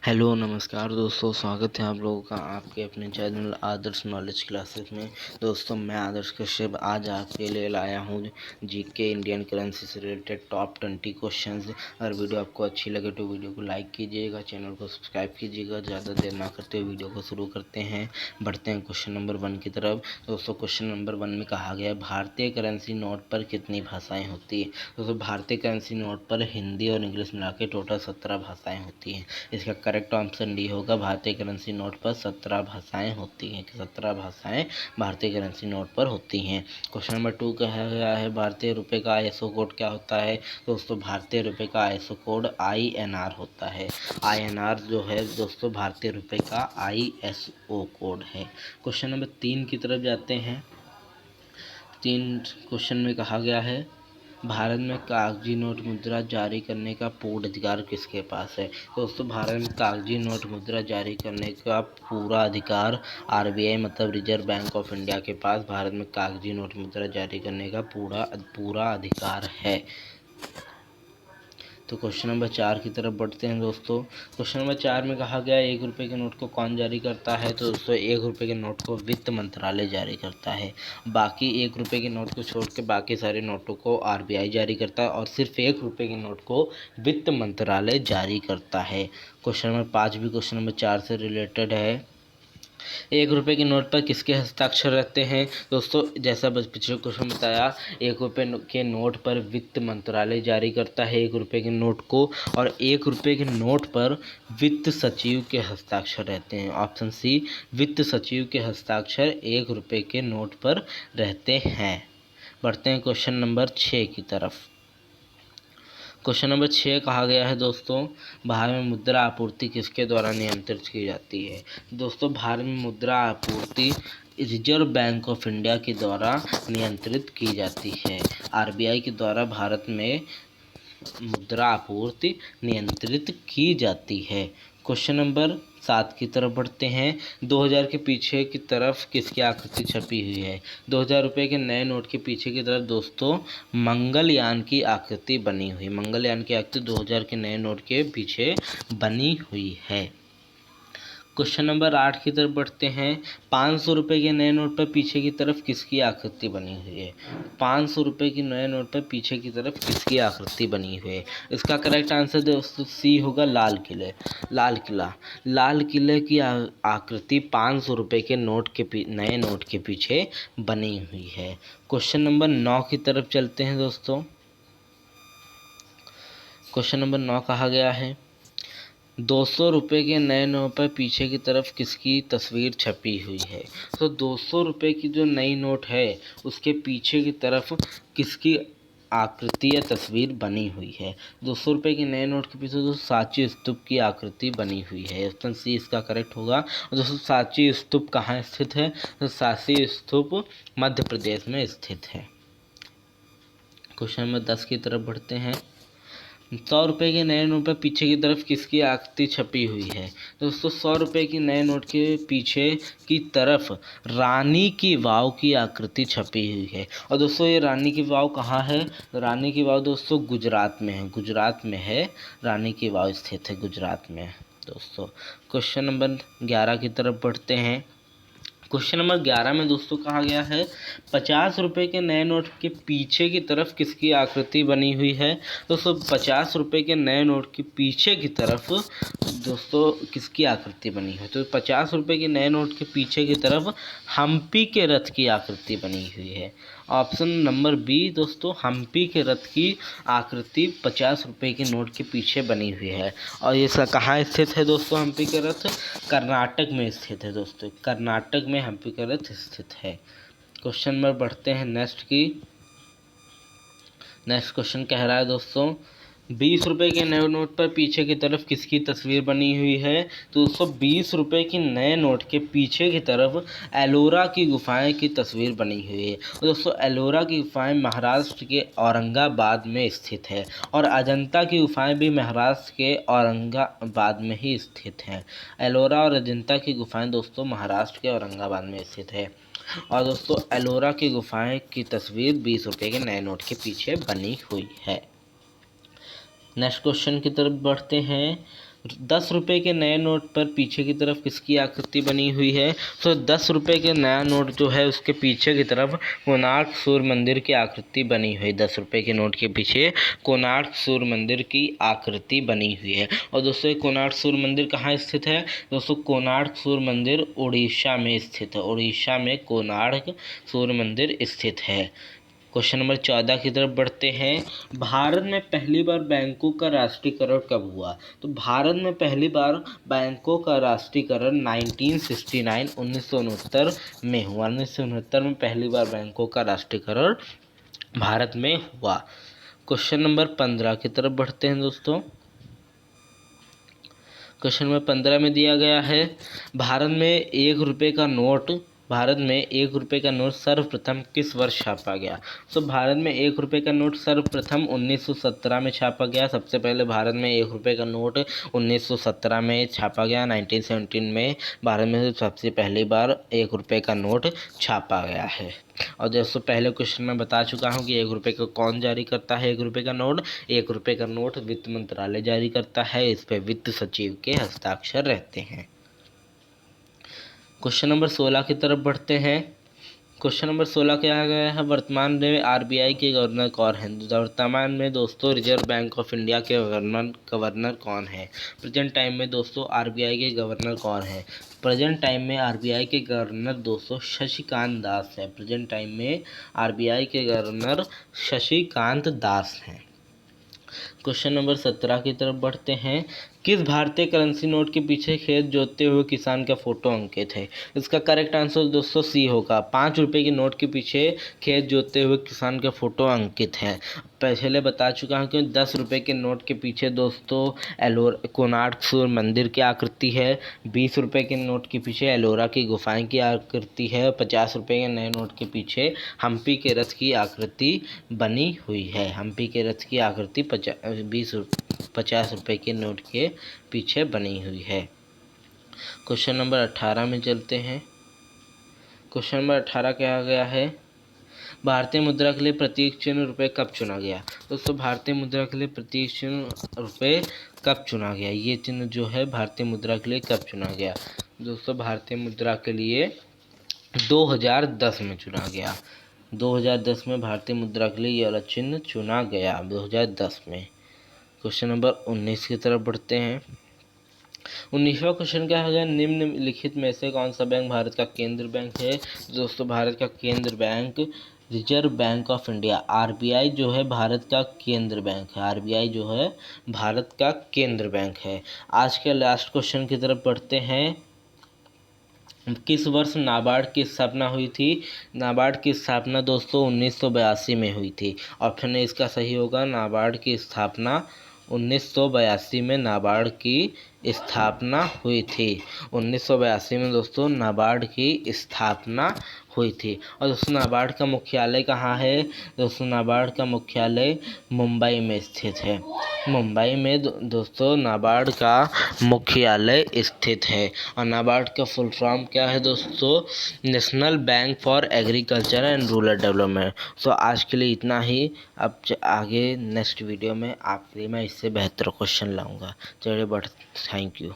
Hello नमस्कार दोस्तों, स्वागत है आप लोगों का आपके अपने चैनल आदर्श नॉलेज क्लासेस में। दोस्तों मैं आदर्श कश्यप आज आपके लिए लाया हूँ जीके इंडियन करेंसी से रिलेटेड टॉप 20 क्वेश्चंस। अगर वीडियो आपको अच्छी लगे तो वीडियो को लाइक कीजिएगा, चैनल को सब्सक्राइब कीजिएगा। ज़्यादा देर ना करते हुए वीडियो को शुरू करते हैं, बढ़ते हैं क्वेश्चन नंबर 1 की तरफ। दोस्तों क्वेश्चन नंबर 1 में कहा गया है भारतीय करेंसी नोट पर कितनी भाषाएँ होती है। दोस्तों भारतीय करेंसी नोट पर हिंदी और इंग्लिश मिला के टोटल 17 भाषाएँ होती हैं। इसका करेक्ट ऑप्शन डी होगा। भारतीय करेंसी नोट पर 17 भाषाएं होती हैं। 17 भाषाएं भारतीय करेंसी नोट पर होती हैं। क्वेश्चन नंबर 2 कहा गया है भारतीय रुपए का आईएसओ कोड क्या होता है। दोस्तों भारतीय रुपए का आईएसओ कोड INR होता है। INR जो है दोस्तों भारतीय रुपए का ISO कोड है। क्वेश्चन नंबर 3 की तरफ जाते हैं। 3 क्वेश्चन में कहा गया है भारत में कागजी नोट मुद्रा जारी करने का पूर्ण अधिकार किसके पास है। दोस्तों भारत में कागजी नोट मुद्रा जारी करने का पूरा अधिकार RBI मतलब रिजर्व बैंक ऑफ इंडिया के पास भारत में कागजी नोट मुद्रा जारी करने का पूरा अधिकार है। तो क्वेश्चन नंबर 4 की तरफ बढ़ते हैं दोस्तों। क्वेश्चन नंबर 4 में कहा गया 1 रुपये के नोट को कौन जारी करता है। तो दोस्तों 1 रुपये के नोट को वित्त मंत्रालय जारी करता है। बाकी 1 रुपये के नोट को छोड़ के बाकी सारे नोटों को RBI जारी करता है और सिर्फ 1 रुपये के नोट को वित्त मंत्रालय जारी करता है। क्वेश्चन नंबर 5 भी क्वेश्चन नंबर 4 से रिलेटेड है। 1 रुपये के नोट पर किसके हस्ताक्षर रहते हैं। दोस्तों जैसा पिछले क्वेश्चन में बताया 1 रुपये के नोट पर वित्त मंत्रालय जारी करता है 1 रुपये के नोट को, और 1 रुपये के नोट पर वित्त सचिव के हस्ताक्षर रहते हैं। ऑप्शन सी, वित्त सचिव के हस्ताक्षर 1 रुपये के नोट पर रहते हैं। बढ़ते हैं क्वेश्चन नंबर 6 की तरफ। क्वेश्चन नंबर 6 कहा गया है दोस्तों भारत में मुद्रा आपूर्ति किसके द्वारा नियंत्रित की जाती है। दोस्तों भारत में मुद्रा आपूर्ति रिजर्व बैंक ऑफ इंडिया के द्वारा नियंत्रित की जाती है। RBI के द्वारा भारत में मुद्रा आपूर्ति नियंत्रित की जाती है। क्वेश्चन नंबर 7 की तरफ बढ़ते हैं। 2000 के पीछे की तरफ किसकी आकृति छपी हुई है। 2000 रुपये के नए नोट के पीछे की तरफ दोस्तों मंगलयान की आकृति बनी हुई। मंगलयान की आकृति 2000 के नए नोट के पीछे बनी हुई है। क्वेश्चन नंबर 8 की तरफ बढ़ते हैं। 500 रुपये के नए नोट पर पीछे की तरफ किसकी आकृति बनी हुई है। 500 रुपये के नए नोट पर पीछे की तरफ किसकी आकृति बनी हुई है। इसका करेक्ट आंसर दोस्तों सी होगा, लाल किला। लाल किले की आकृति 500 रुपये के नए नोट के पीछे बनी हुई है। क्वेश्चन नंबर 9 की तरफ चलते हैं दोस्तों। क्वेश्चन नंबर 9 कहा गया है 200 रुपये के नए नोट पर पीछे की तरफ किसकी तस्वीर छपी हुई है। तो 200 रुपये की जो नई नोट है उसके पीछे की तरफ किसकी आकृति या तस्वीर बनी हुई है। 200 रुपये के नए नोट के पीछे तो सांची स्तूप की आकृति बनी हुई है। ऑप्शन सी इसका करेक्ट होगा। दोस्तों सांची स्तूप कहाँ स्थित है। तो सांची स्तूप मध्य प्रदेश में स्थित है। क्वेश्चन नंबर 10 की तरफ बढ़ते हैं। 100 रुपये के नए नोट पर पीछे की तरफ किसकी आकृति छपी हुई है। दोस्तों 100 रुपये के नए नोट के पीछे की तरफ रानी की वाव की आकृति छपी हुई है। और दोस्तों ये रानी की वाव कहाँ है। रानी की वाव दोस्तों गुजरात में है। गुजरात में है रानी की वाव स्थित है, गुजरात में। दोस्तों क्वेश्चन नंबर 11 की तरफ बढ़ते हैं। क्वेश्चन नंबर 11 में दोस्तों कहा गया है 50 रुपये के नए नोट के पीछे की तरफ किसकी आकृति बनी हुई है। दोस्तों 50 रुपये के नए नोट के पीछे की तरफ दोस्तों किसकी आकृति बनी है। तो 50 रुपये के नए नोट के पीछे की तरफ हम्पी के रथ की आकृति बनी हुई है। ऑप्शन नंबर बी दोस्तों हम्पी के रथ की आकृति 50 रुपये के नोट के पीछे बनी हुई है। और ये कहाँ स्थित है दोस्तों हम्पी के रथ। कर्नाटक में स्थित है दोस्तों, कर्नाटक में हम्पी का रथ स्थित है। क्वेश्चन नंबर बढ़ते हैं नेक्स्ट क्वेश्चन कह रहा है दोस्तों 20 रुपये के नए नोट पर पीछे की तरफ किसकी तस्वीर बनी हुई है। तो दोस्तों 20 रुपये के नए नोट के पीछे की तरफ एलोरा की गुफाएं की तस्वीर बनी हुई है। और दोस्तों एलोरा की गुफाएं महाराष्ट्र के औरंगाबाद में स्थित है, और अजंता की गुफाएं भी महाराष्ट्र के औरंगाबाद में ही स्थित हैं। एलोरा और अजंता की गुफाएं दोस्तों महाराष्ट्र के औरंगाबाद में स्थित है। और दोस्तों एलोरा की गुफाएं की तस्वीर 20 रुपये के नए नोट के पीछे बनी हुई है। नेक्स्ट क्वेश्चन की तरफ बढ़ते हैं। 10 रुपये के नए नोट पर पीछे की तरफ किसकी आकृति बनी हुई है? तो 10 रुपये के नया नोट जो है उसके पीछे की तरफ कोणार्क सूर्य मंदिर की आकृति बनी हुई है। 10 रुपये के नोट के पीछे कोणार्क सूर्य मंदिर की आकृति बनी हुई है। और दोस्तों कोणार्क सूर्य मंदिर कहाँ स्थित है? दोस्तों कोणार्क सूर्य मंदिर उड़ीसा में स्थित है। उड़ीसा में कोणार्क सूर्य मंदिर स्थित है। क्वेश्चन नंबर 14 की तरफ बढ़ते हैं। भारत में पहली बार बैंकों का राष्ट्रीयकरण कब हुआ? तो भारत में पहली बार बैंकों का राष्ट्रीयकरण 1969 में हुआ। 1969 में पहली बार बैंकों का राष्ट्रीयकरण भारत में हुआ। क्वेश्चन नंबर 15 की तरफ बढ़ते हैं दोस्तों। क्वेश्चन नंबर 15 में दिया गया है, भारत में 1 रुपये का नोट सर्वप्रथम किस वर्ष छापा गया? तो भारत में 1 रुपये का नोट सर्वप्रथम 1917 में छापा गया। सबसे पहले भारत में 1 रुपये का नोट 1917 में छापा गया। 1917 में भारत में सबसे पहली बार 1 रुपये का नोट छापा गया है। और दोस्तों पहले क्वेश्चन में बता चुका हूँ कि 1 रुपये को कौन जारी करता है? 1 रुपये का नोट 1 रुपये का नोट वित्त मंत्रालय जारी करता है। इस पर वित्त सचिव के हस्ताक्षर रहते हैं। क्वेश्चन नंबर 16 की तरफ बढ़ते हैं। क्वेश्चन नंबर 16 क्या आ गया है, वर्तमान में आरबीआई के गवर्नर कौन है? वर्तमान में दोस्तों रिजर्व बैंक ऑफ इंडिया के गवर्नर कौन है? प्रेजेंट टाइम में दोस्तों आरबीआई के गवर्नर कौन है? प्रेजेंट टाइम में आरबीआई के गवर्नर दोस्तों शशिकांत दास है। प्रेजेंट टाइम में आरबीआई के गवर्नर शशिकांत दास हैं। क्वेश्चन नंबर 17 की तरफ बढ़ते हैं। किस भारतीय करेंसी नोट के पीछे खेत जोतते हुए किसान का फोटो अंकित है? इसका करेक्ट आंसर दोस्तों सी होगा। 5 रुपये के नोट के पीछे खेत जोतते हुए किसान का फोटो अंकित है। पहले बता चुका हूँ कि 10 रुपये के नोट के पीछे दोस्तों कोणार्क सूर्य मंदिर की आकृति है। 20 रुपये के नोट के पीछे एलोरा की गुफाएं की आकृति है। 50 रुपये के नए नोट के पीछे हम्पी के रथ की आकृति बनी हुई है। हम्पी के रथ की आकृति 50 रुपये के नोट के पीछे बनी हुई है। क्वेश्चन नंबर 18 में चलते हैं। क्वेश्चन नंबर 18 क्या गया है, भारतीय मुद्रा के लिए प्रतीक चिन्ह रुपये कब चुना गया? दोस्तों भारतीय मुद्रा के लिए प्रतीक चिन्ह रुपये कब चुना गया? ये चिन्ह जो है भारतीय मुद्रा के लिए कब चुना गया? दोस्तों भारतीय मुद्रा के लिए 2010 में चुना गया। 2010 में भारतीय मुद्रा के लिए ये वाला चिन्ह चुना गया 2010 में। क्वेश्चन नंबर 19 की तरफ बढ़ते हैं। 19वां क्वेश्चन क्या है, निम्नलिखित में से कौन सा बैंक भारत का केंद्र बैंक है? दोस्तों भारत का केंद्र bank reserve bank of India RBI जो है भारत का केंद्र बैंक है। आरबीआई जो है भारत का केंद्र बैंक है। आज के लास्ट क्वेश्चन की तरफ बढ़ते हैं। किस वर्ष नाबार्ड की स्थापना हुई थी? नाबार्ड की स्थापना दोस्तों 1982 में हुई थी। ऑप्शन ए इसका सही होगा। नाबार्ड की स्थापना 1982 में नाबार्ड की स्थापना हुई थी। 1982 में दोस्तों नाबार्ड की स्थापना हुई थी। और दोस्तों नाबार्ड का मुख्यालय कहाँ है? दोस्तों नाबार्ड का मुख्यालय मुंबई में स्थित है। मुंबई में दोस्तों नाबार्ड का मुख्यालय स्थित है। और नाबार्ड का फुल फॉर्म क्या है दोस्तों? National bank for agriculture and rural development. तो आज के लिए इतना ही। अब आगे नेक्स्ट वीडियो में आपके लिए मैं इससे बेहतर क्वेश्चन लाऊंगा। चलिए थैंक यू।